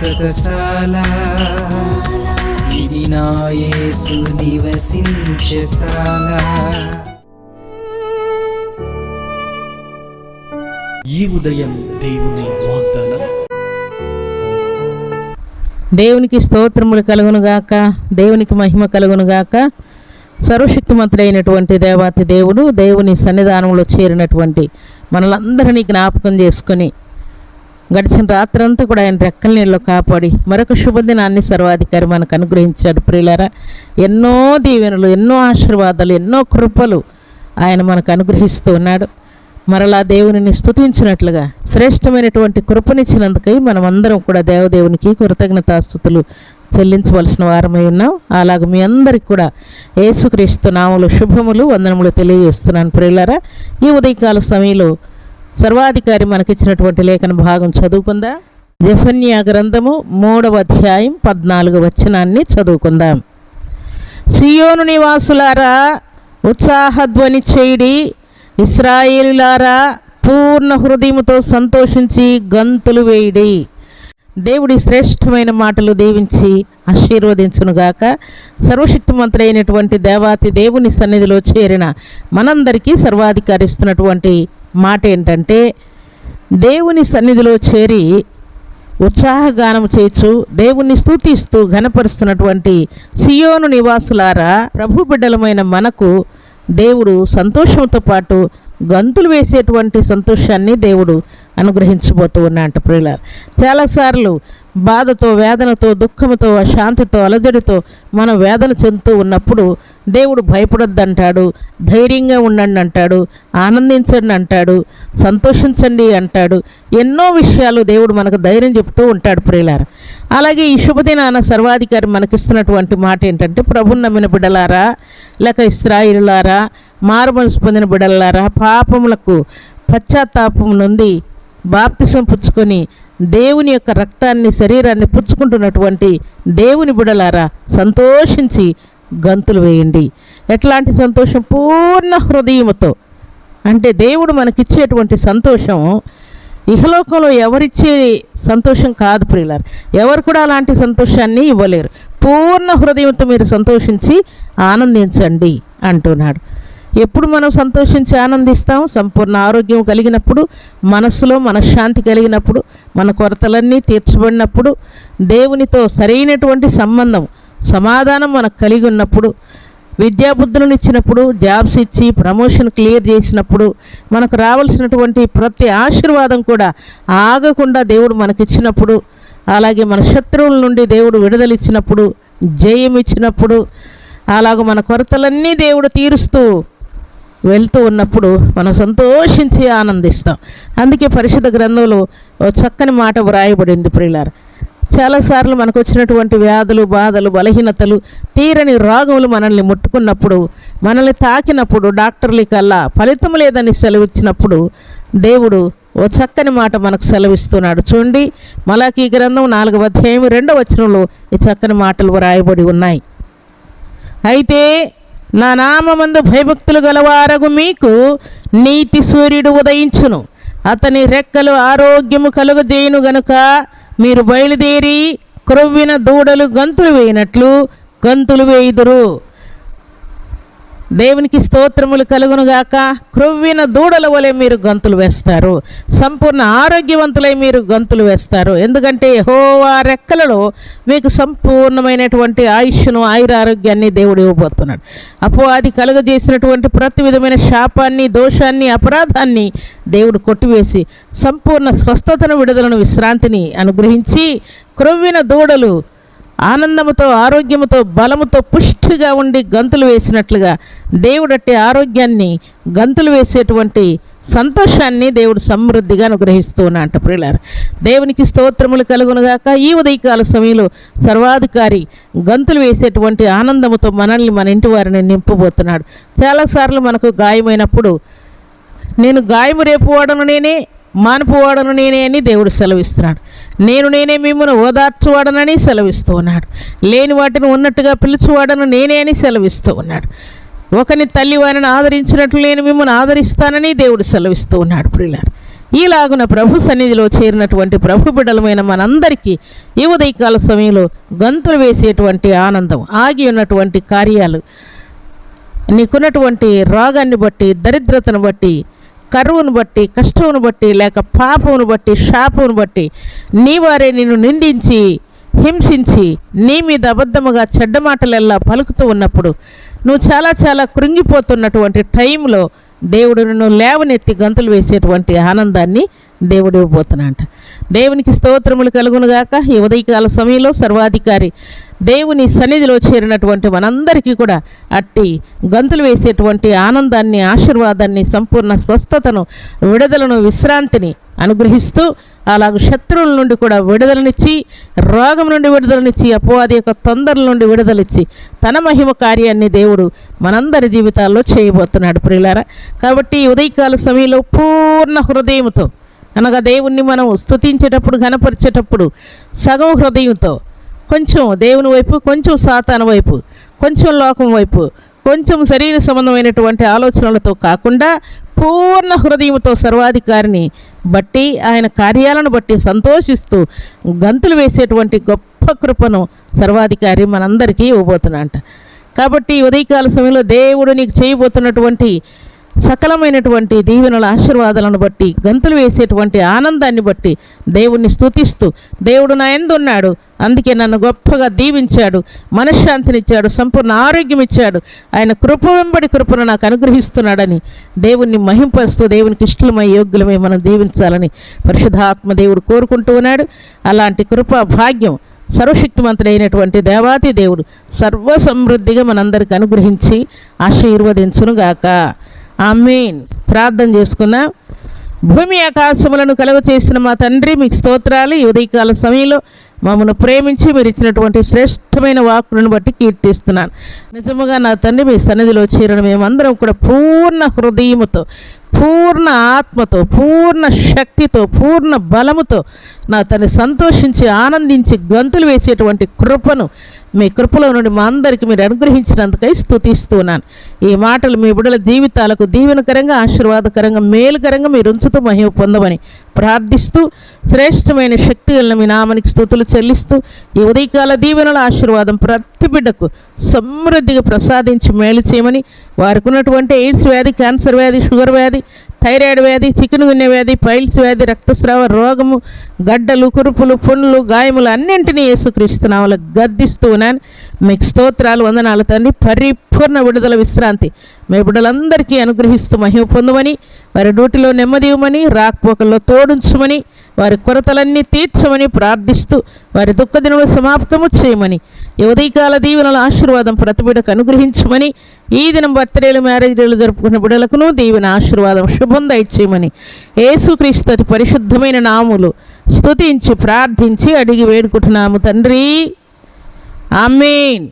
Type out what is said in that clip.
శాశ్వతశాల ఇది నా యేసు నివసించశాల. ఈ ఉదయం దేవుని వాగ్దానం. దేవునికి స్తోత్రములు కలుగునుగాక, దేవునికి మహిమ కలుగునుగాక. సర్వశక్తిమంతుడైనటువంటి దేవాతి దేవుడు దేవుని సన్నిధానంలో చేరినటువంటి మనలందరినీ జ్ఞాపకం చేసుకొని గడిచిన రాత్రంతా కూడా ఆయన రెక్కల నీళ్ళలో కాపాడి మరొక శుభదినాన్ని సర్వాధికారి మనకు అనుగ్రహించాడు. ప్రియులారా, ఎన్నో దీవెనలు, ఎన్నో ఆశీర్వాదాలు, ఎన్నో కృపలు ఆయన మనకు అనుగ్రహిస్తూ ఉన్నాడు. మరలా దేవునిని స్తుతించినట్లుగా శ్రేష్టమైనటువంటి కృపనిచ్చినందుకై మనమందరం కూడా దేవదేవునికి కృతజ్ఞతాస్తుతులు చెల్లించవలసిన వారమై ఉన్నాం. అలాగే మీ అందరికి కూడా యేసుక్రీస్తు నామములో శుభములు, వందనములు తెలియజేస్తున్నాను. ప్రియులారా, ఈ ఉదయకాల సమయంలో సర్వాధికారి మనకిచ్చినటువంటి లేఖన భాగం చదువుకుందాం. జెఫన్యా గ్రంథము 3వ అధ్యాయం 14వ వచనాన్ని చదువుకుందాం. సియోను నివాసులారా ఉత్సాహధ్వని చేయుడి, ఇశ్రాయేలులారా పూర్ణ హృదయముతో సంతోషించి గంతులు వేయుడి. దేవుడి శ్రేష్టమైన మాటలు దీవించి ఆశీర్వదించునుగాక. సర్వశక్తిమంతుడైనటువంటి దేవాతి దేవుని సన్నిధిలో చేరిన మనందరికీ సర్వాధికారి ఇస్తున్నటువంటి మాట ఏంటంటే, దేవుని సన్నిధిలో చేరి ఉత్సాహగానం చేయొచ్చు, దేవుణ్ణి స్తుతిస్తూ ఘనపరుస్తున్నటువంటి సియోను నివాసులారా, ప్రభు బిడ్డలమైన మనకు దేవుడు సంతోషంతో పాటు గంతులు వేసేటువంటి సంతోషాన్ని దేవుడు అనుగ్రహించబోతూ ఉన్నాడు. ప్రియులారా, చాలాసార్లు బాధతో, వేదనతో, దుఃఖంతో, అశాంతితో, అలజడితో మనం వేదన చెందుతూ ఉన్నప్పుడు దేవుడు భయపడొద్దంటాడు, ధైర్యంగా ఉండండి అంటాడు, ఆనందించండి అంటాడు, సంతోషించండి అంటాడు. ఎన్నో విషయాలు దేవుడు మనకు ధైర్యం చెప్తూ ఉంటాడు. ప్రియులారా, అలాగే ఈ శుభదినాన సర్వాధికారి మనకిస్తున్నటువంటి మాట ఏంటంటే, ప్రభుని నమ్మిన బిడ్డలారా, లేక ఇశ్రాయేలులారా, మారుమనసు పొందిన బిడ్డలారా, పాపములకు పశ్చాత్తాపం నుండి బాప్తిసం పుచ్చుకొని దేవుని యొక్క రక్తాన్ని, శరీరాన్ని పుచ్చుకుంటున్నటువంటి దేవుని బిడ్డలారా, సంతోషించి గంతులు వేయండి. ఎట్లాంటి సంతోషం? పూర్ణ హృదయముతో. అంటే దేవుడు మనకిచ్చేటువంటి సంతోషం ఇహలోకంలో ఎవరిచ్చే సంతోషం కాదు ప్రియులారా. ఎవరు కూడా అలాంటి సంతోషాన్ని ఇవ్వలేరు. పూర్ణ హృదయంతో మీరు సంతోషించి ఆనందించండి అంటున్నాడు. ఎప్పుడు మనం సంతోషించి ఆనందిస్తాం? సంపూర్ణ ఆరోగ్యం కలిగినప్పుడు, మనస్సులో మనశ్శాంతి కలిగినప్పుడు, మన కొరతలన్నీ తీర్చబడినప్పుడు, దేవునితో సరైనటువంటి సంబంధం, సమాధానం మనకు కలిగి ఉన్నప్పుడు, విద్యాబుద్ధులను ఇచ్చినప్పుడు, జాబ్స్ ఇచ్చి ప్రమోషన్ క్లియర్ చేసినప్పుడు, మనకు రావాల్సినటువంటి ప్రతి ఆశీర్వాదం కూడా ఆగకుండా దేవుడు మనకిచ్చినప్పుడు, అలాగే మన శత్రువుల నుండి దేవుడు విడుదలిచ్చినప్పుడు, జయం ఇచ్చినప్పుడు, అలాగే మన కొరతలన్నీ దేవుడు తీరుస్తూ వెళ్తూ ఉన్నప్పుడు మనం సంతోషించి ఆనందిస్తాం. అందుకే పరిశుద్ధ గ్రంథంలో చక్కని మాట వ్రాయబడింది. ప్రియులారా, చాలాసార్లు మనకు వచ్చినటువంటి వ్యాధులు, బాధలు, బలహీనతలు, తీరని రోగములు మనల్ని ముట్టుకున్నప్పుడు, మనల్ని తాకినప్పుడు, డాక్టర్లకల్లా ఫలితం లేదని సెలవిచ్చినప్పుడు దేవుడు ఓ చక్కని మాట మనకు సెలవిస్తున్నాడు. చూడండి, మలాకీ గ్రంథం 4వ అధ్యాయం 2వ వచనంలో ఈ చక్కని మాటలు వ్రాయబడి ఉన్నాయి. అయితే నా నామమందు భయభక్తులు గలవారగు మీకు నీతి సూర్యుడు ఉదయించును, అతని రెక్కలు ఆరోగ్యము కలుగజేయును గనుక మీరు బయలుదేరి క్రొవ్విన దూడలు గంతులు వేయినట్లు గంతులు వేయుదురు. దేవునికి స్తోత్రములు కలుగునుగాక. క్రొవ్విన దూడల వలె మీరు గంతులు వేస్తారు, సంపూర్ణ ఆరోగ్యవంతులై మీరు గంతులు వేస్తారు. ఎందుకంటే యెహోవా రెక్కలలో మీకు సంపూర్ణమైనటువంటి ఆయుష్ను, ఆయురారోగ్యాన్ని దేవుడు ఇవ్వబోతున్నాడు. అపవాది కలుగజేసినటువంటి ప్రతి విధమైన శాపాన్ని, దోషాన్ని, అపరాధాన్ని దేవుడు కొట్టివేసి సంపూర్ణ స్వస్థతను, విడుదలను, విశ్రాంతిని అనుగ్రహించి క్రొవ్విన దూడలు ఆనందముతో, ఆరోగ్యముతో, బలముతో, పుష్టిగా ఉండి గంతులు వేసినట్లుగా దేవుడట్టి ఆరోగ్యాన్ని, గంతులు వేసేటువంటి సంతోషాన్ని దేవుడు సమృద్ధిగా అనుగ్రహిస్తూ ఉన్నాడు. ప్రియులారా, దేవునికి స్తోత్రములు కలుగునుగాక. ఈ ఉదయకాల సమయంలో సర్వాధికారి గంతులు వేసేటువంటి ఆనందముతో మనల్ని, మన ఇంటి వారిని నింపబోతున్నాడు. చాలాసార్లు మనకు గాయమైనప్పుడు నేను గాయము రేపువాడను నేనే, మానుపువాడను నేనే అని దేవుడు సెలవిస్తున్నాడు. నేనే మిమ్మల్ని ఓదార్చువాడనని సెలవిస్తూ ఉన్నాడు. లేని వాటిని ఉన్నట్టుగా పిలుచువాడను నేనే అని సెలవిస్తూ ఉన్నాడు. ఒకని తల్లి వారిని ఆదరించినట్లు నేను మిమ్మల్ని ఆదరిస్తానని దేవుడు సెలవిస్తూ ఉన్నాడు. ప్రియులారా, ఈలాగున ప్రభు సన్నిధిలో చేరినటువంటి ప్రభు బిడ్డలమైన మనందరికీ ఈ ఉదయకాల సమయంలో గంతులు వేసేటువంటి ఆనందం, ఆగి ఉన్నటువంటి కార్యాలు, నీకున్నటువంటి రోగాన్ని బట్టి, దరిద్రతను బట్టి, కరువును బట్టి, కష్టమును బట్టి, లేక పాపమును బట్టి, శాపమును బట్టి నీ వారే నిన్ను నిందించి హింసించి నీ మీద అబద్ధముగా చెడ్డ మాటలెల్లా పలుకుతూ ఉన్నప్పుడు నువ్వు చాలా కృంగిపోతున్నటువంటి టైంలో దేవుడు నిన్ను లేవనెత్తి గంతులు వేసేటువంటి ఆనందాన్ని దేవుడు ఇవ్వబోతున్నాడంట. దేవునికి స్తోత్రములు కలుగునుగాక. ఈ ఉదయకాల సమయంలో సర్వాధికారి దేవుని సన్నిధిలో చేరినటువంటి మనందరికీ కూడా అట్టి గంతులు వేసేటువంటి ఆనందాన్ని, ఆశీర్వాదాన్ని, సంపూర్ణ స్వస్థతను, విడుదలను, విశ్రాంతిని అనుగ్రహిస్తూ అలాగ శత్రువుల నుండి కూడా విడుదలనిచ్చి, రోగం నుండి విడుదలనిచ్చి, అపవాది యొక్క తొందరల నుండి విడుదలిచ్చి తన మహిమ కార్యాన్ని దేవుడు మనందరి జీవితాల్లో చేయబోతున్నాడు ప్రియులారా. కాబట్టి ఉదయకాల సమయంలో పూర్ణ హృదయంతో, అనగా దేవుణ్ణి మనం స్తుతించేటప్పుడు, ఘనపరిచేటప్పుడు సగం హృదయంతో, కొంచెం దేవుని వైపు, కొంచెం సాతాను వైపు, కొంచెం లోకం వైపు, కొంచెం శరీర సంబంధమైనటువంటి ఆలోచనలతో కాకుండా పూర్ణ హృదయంతో సర్వాధికారిని బట్టి, ఆయన కార్యాలను బట్టి సంతోషిస్తూ గంతులు వేసేటువంటి గొప్ప కృపను సర్వాధికారి మనందరికీ ఇవ్వబోతున్నాడంట. కాబట్టి ఉదయకాల సమయంలో దేవుడు నీకు చేయబోతున్నటువంటి సకలమైనటువంటి దీవెనల ఆశీర్వాదాలను బట్టి, గంతులు వేసేటువంటి ఆనందాన్ని బట్టి దేవుణ్ణి స్తుతిస్తూ, దేవుడు నా యందు ఉన్నాడు, అందుకే నన్ను గొప్పగా దీవించాడు, మనశ్శాంతినిచ్చాడు, సంపూర్ణ ఆరోగ్యం ఇచ్చాడు, ఆయన కృప వెంబడి కృపను నాకు అనుగ్రహిస్తున్నాడని దేవుణ్ణి మహింపరుస్తూ దేవునికి ఇష్టమై యోగ్యులమై మనం దీవించాలని పరిశుద్ధాత్మ దేవుడు కోరుకుంటూ ఉన్నాడు. అలాంటి కృప భాగ్యం సర్వశక్తిమంతుడైనటువంటి దేవాతి దేవుడు సర్వసమృద్ధిగా మనందరికి అనుగ్రహించి ఆశీర్వదించునుగాక. ఆమేన్. ప్రార్థన చేసుకుందాం. భూమి ఆకాశములను కలుగ చేసిన మా తండ్రి, మీకు స్తోత్రాలు. ఈ ఉదయకాల సమయంలో మమ్మల్ని ప్రేమించి మీరు ఇచ్చినటువంటి శ్రేష్టమైన వాక్కులను బట్టి కీర్తిస్తున్నాను. నిజముగా నా తండ్రి, మీ సన్నిధిలో చేరిన మేమందరం కూడా పూర్ణ హృదయముతో, పూర్ణ ఆత్మతో, పూర్ణ శక్తితో, పూర్ణ బలముతో నా తండ్రి సంతోషించి ఆనందించి గంతులు వేసేటువంటి కృపను మీ కృపలో నుండి మా అందరికీ మీరు అనుగ్రహించినందుకై స్తుతిస్తున్నాను. ఈ మాటలు మీ బిడ్డల జీవితాలకు దీవెనకరంగా, ఆశీర్వాదకరంగా, మేలుకరంగా మీరు ఉంచుతూ మహిమ పొందమని ప్రార్థిస్తూ, శ్రేష్టమైన శక్తి గల మీ నామానికి స్తుతులు చెల్లిస్తూ, ఈ ఉదయకాల దీవెనల ఆశీర్వాదం ప్రతి బిడ్డకు సమృద్ధిగా ప్రసాదించి మేలు చేయమని, వారికి ఉన్నటువంటి ఎయిడ్స్ వ్యాధి, క్యాన్సర్ వ్యాధి, షుగర్ వ్యాధి, థైరాయిడ్ వ్యాధి, చికున్గున్యా వ్యాధి, పైల్స్ వ్యాధి, రక్తస్రావ రోగము, గడ్డలు, కురుపులు, పుండ్లు, గాయములు అన్నింటినీ యేసుక్రీస్తు నామములో గద్దిస్తూ ఉన్నాను. మీకు స్తోత్రాలు, వందనాలు తండ్రి. పరిపూర్ణ విడుదల, విశ్రాంతి మీ బిడ్డలందరికీ అనుగ్రహిస్తూ మహిమ పొందమని, వారి డ్యూటీలో నెమ్మది ఇవ్వమని, రాకపోకల్లో తోడుంచమని, వారి కొరతలన్నీ తీర్చమని ప్రార్థిస్తూ, వారి దుఃఖ దినములు సమాప్తము చేయమని, ఈ ఉదయకాల దీవెనల ఆశీర్వాదం ప్రతి బిడ్డకు అనుగ్రహించమని, ఈ దినం బర్త్డేలు, మ్యారేజ్ డేలు జరుపుకున్న బిడ్డలకును దీవెన, ఆశీర్వాదం, శుభం దయచేయమని యేసుక్రీస్తు అతి పరిశుద్ధమైన నామములు స్తుతించి ప్రార్థించి అడిగి వేడుకుంటున్నాము తండ్రి. ఆమేన్.